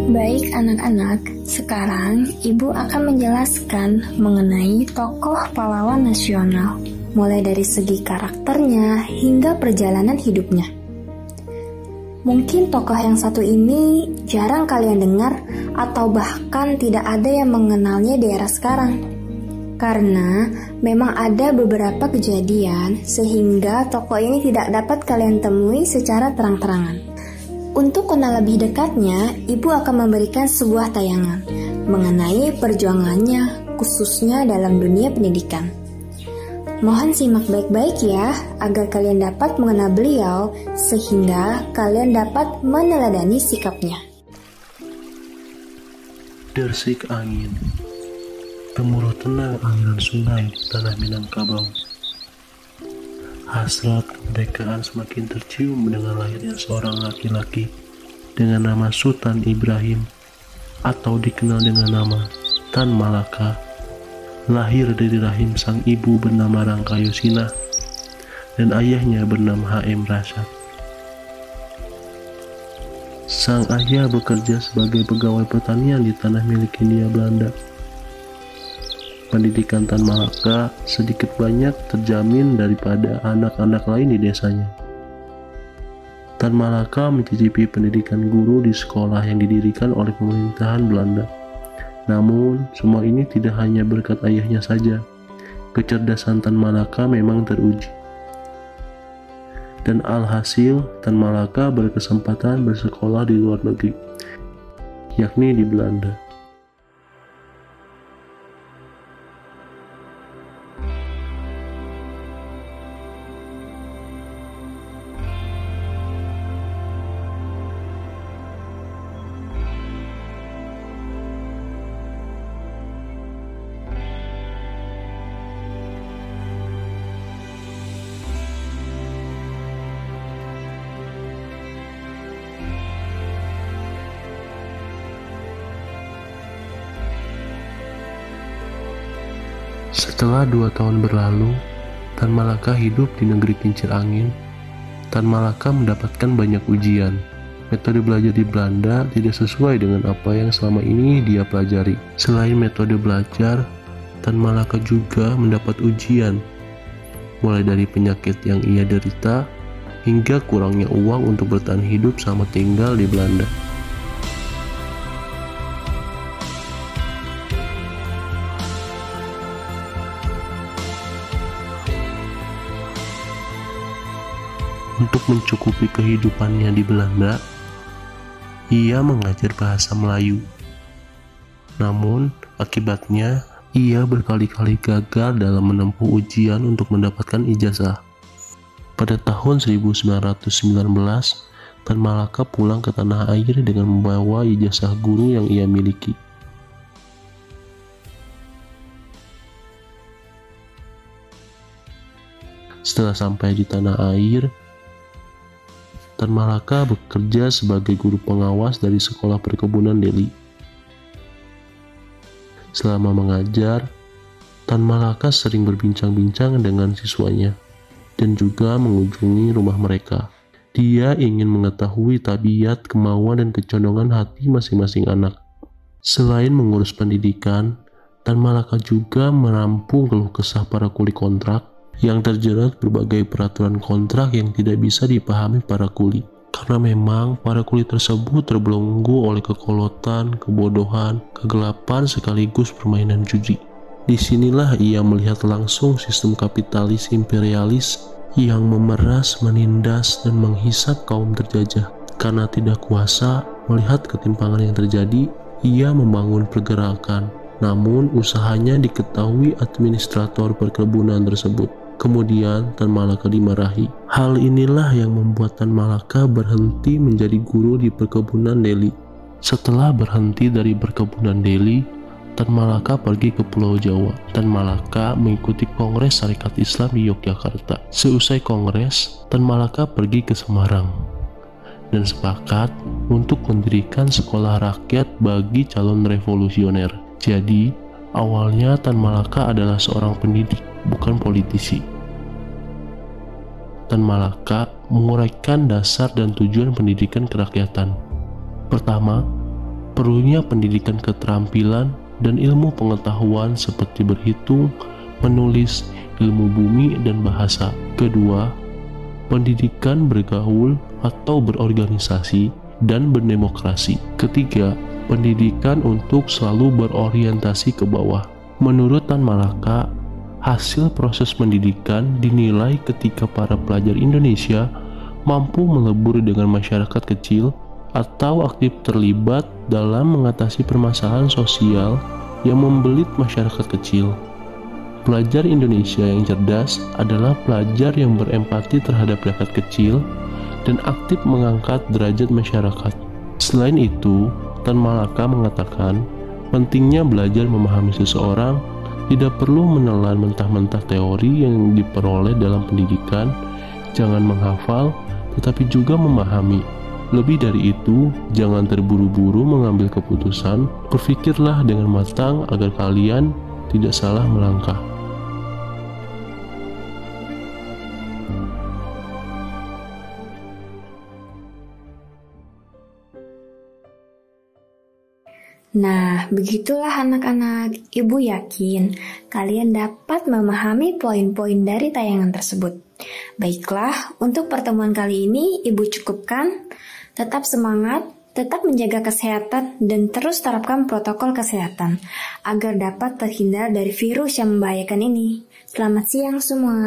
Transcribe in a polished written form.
Baik anak-anak, sekarang Ibu akan menjelaskan mengenai tokoh pahlawan nasional, mulai dari segi karakternya hingga perjalanan hidupnya. Mungkin tokoh yang satu ini jarang kalian dengar atau bahkan tidak ada yang mengenalnya di era sekarang. Karena memang ada beberapa kejadian sehingga tokoh ini tidak dapat kalian temui secara terang-terangan. Untuk kenal lebih dekatnya, Ibu akan memberikan sebuah tayangan mengenai perjuangannya khususnya dalam dunia pendidikan. Mohon simak baik-baik ya, agar kalian dapat mengenal beliau sehingga kalian dapat meneladani sikapnya. Dersik angin, gemuruh tenang aliran sungai di tanah Minangkabau. Hasrat kemerdekaan semakin tercium dengan lahirnya seorang laki-laki dengan nama Sultan Ibrahim atau dikenal dengan nama Tan Malaka. Lahir dari rahim sang ibu bernama Rangka Yosinah dan ayahnya bernama H.M. Rashad. Sang ayah bekerja sebagai pegawai pertanian di tanah milik Hindia Belanda. Pendidikan Tan Malaka sedikit banyak terjamin daripada anak-anak lain di desanya. Tan Malaka mencicipi pendidikan guru di sekolah yang didirikan oleh pemerintahan Belanda. Namun, semua ini tidak hanya berkat ayahnya saja. Kecerdasan Tan Malaka memang teruji. Dan alhasil, Tan Malaka berkesempatan bersekolah di luar negeri, yakni di Belanda. Setelah 2 tahun berlalu, Tan Malaka hidup di negeri kincir angin. Tan Malaka mendapatkan banyak ujian. Metode belajar di Belanda tidak sesuai dengan apa yang selama ini dia pelajari. Selain metode belajar, Tan Malaka juga mendapat ujian, mulai dari penyakit yang ia derita hingga kurangnya uang untuk bertahan hidup selama tinggal di Belanda. Untuk mencukupi kehidupannya di Belanda, ia mengajar bahasa Melayu. Namun, akibatnya ia berkali-kali gagal dalam menempuh ujian untuk mendapatkan ijazah. Pada tahun 1919, Tan Malaka pulang ke tanah air dengan membawa ijazah guru yang ia miliki. Setelah sampai di tanah air, Tan Malaka bekerja sebagai guru pengawas dari sekolah perkebunan Delhi. Selama mengajar, Tan Malaka sering berbincang-bincang dengan siswanya dan juga mengunjungi rumah mereka. Dia ingin mengetahui tabiat, kemauan, dan kecondongan hati masing-masing anak. Selain mengurus pendidikan, Tan Malaka juga merampung keluh kesah para kuli kontrak yang terjerat berbagai peraturan kontrak yang tidak bisa dipahami para kuli. Karena memang para kuli tersebut terbelenggu oleh kekolotan, kebodohan, kegelapan sekaligus permainan judi. Disinilah ia melihat langsung sistem kapitalis imperialis yang memeras, menindas, dan menghisap kaum terjajah. Karena tidak kuasa melihat ketimpangan yang terjadi, ia membangun pergerakan. Namun usahanya diketahui administrator perkebunan tersebut. Kemudian Tan Malaka dimarahi. Hal inilah yang membuat Tan Malaka berhenti menjadi guru di perkebunan Delhi. Setelah berhenti dari perkebunan Delhi, Tan Malaka pergi ke Pulau Jawa. Tan Malaka mengikuti Kongres Sarekat Islam di Yogyakarta. Seusai kongres, Tan Malaka pergi ke Semarang dan sepakat untuk mendirikan sekolah rakyat bagi calon revolusioner. Jadi, awalnya Tan Malaka adalah seorang pendidik, bukan politisi. Tan Malaka menguraikan dasar dan tujuan pendidikan kerakyatan. Pertama, perlunya pendidikan keterampilan dan ilmu pengetahuan seperti berhitung, menulis, ilmu bumi, dan bahasa. Kedua, pendidikan bergaul atau berorganisasi dan berdemokrasi. Ketiga, pendidikan untuk selalu berorientasi ke bawah. Menurut Tan Malaka, hasil proses pendidikan dinilai ketika para pelajar Indonesia mampu melebur dengan masyarakat kecil atau aktif terlibat dalam mengatasi permasalahan sosial yang membelit masyarakat kecil. Pelajar Indonesia yang cerdas adalah pelajar yang berempati terhadap rakyat kecil dan aktif mengangkat derajat masyarakat. Selain itu, Tan Malaka mengatakan pentingnya belajar memahami seseorang tidak perlu menelan mentah-mentah teori yang diperoleh dalam pendidikan. Jangan menghafal, tetapi juga memahami. Lebih dari itu, jangan terburu-buru mengambil keputusan. Berpikirlah dengan matang agar kalian tidak salah melangkah. Nah, begitulah anak-anak. Ibu yakin kalian dapat memahami poin-poin dari tayangan tersebut. Baiklah, untuk pertemuan kali ini Ibu cukupkan. Tetap semangat, tetap menjaga kesehatan, dan terus terapkan protokol kesehatan agar dapat terhindar dari virus yang membahayakan ini. Selamat siang semua.